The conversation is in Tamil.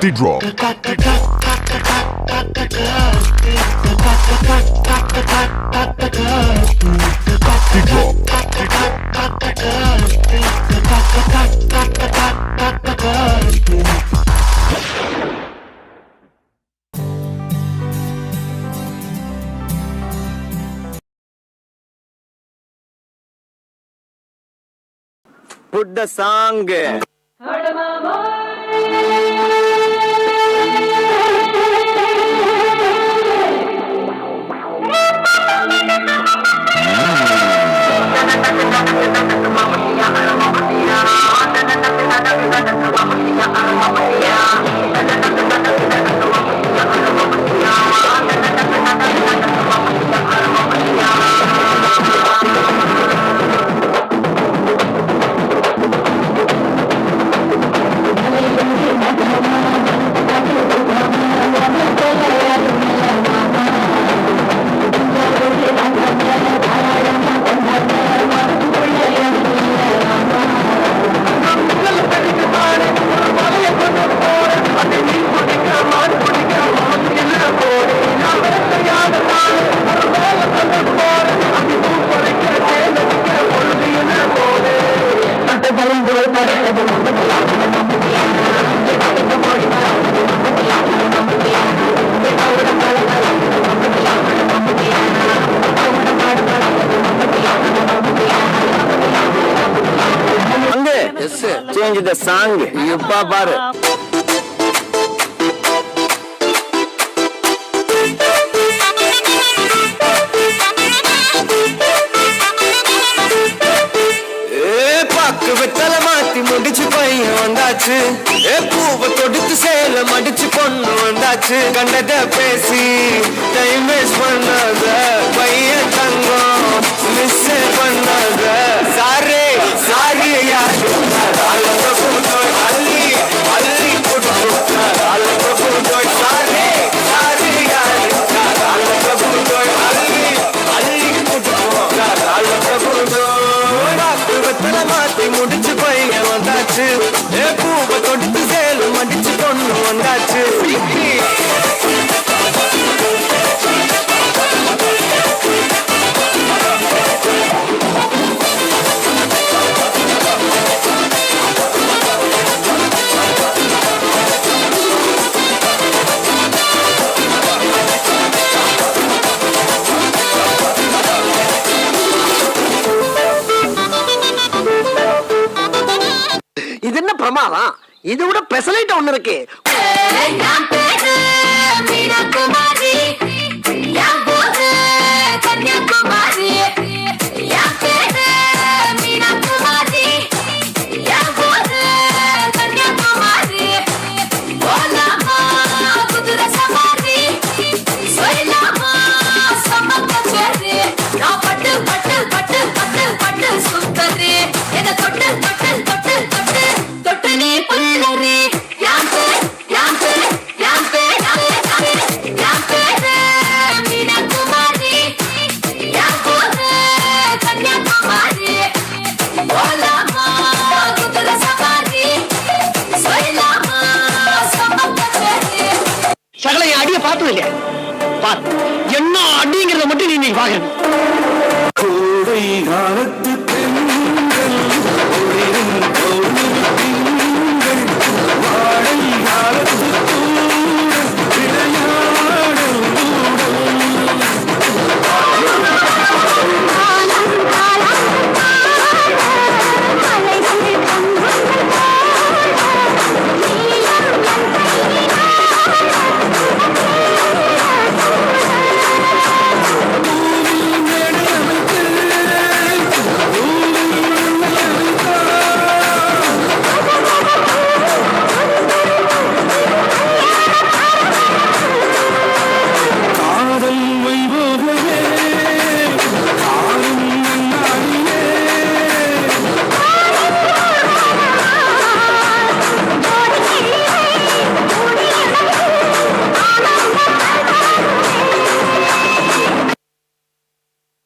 The drop. The drop. Put the song. Change the song. Yuppa baru. வெத்தல மாத்தி முடிச்சு பையன் வந்தாச்சு. பூவை தொடுத்து சேல மடிச்சு பொண்ணு வந்தாச்சு. கண்டத பேசி டைம் வேஸ்ட் பண்ணாத பையன் தங்கம் மிஸ் பண்ணாத. சாரே சாரி யாரு அள்ளி அள்ளி போட்டு சாரே சாரி யாரு அள்ளி அள்ளி போட்டு வெத்தல மாத்தி முடிச்சு பையன் வந்தாச்சு. பூவை தொடுத்து சேல மடிச்சு பொண்ணு வந்தாச்சு. இது என்ன பிரமாதம்? இது விட பெசலைட் ஒண்ணு இருக்கு. சகல அடிய பார்த்தது இல்லையா? என்ன அடிங்கிறத மட்டும் நீ பாக்கணும். கோடை காலத்து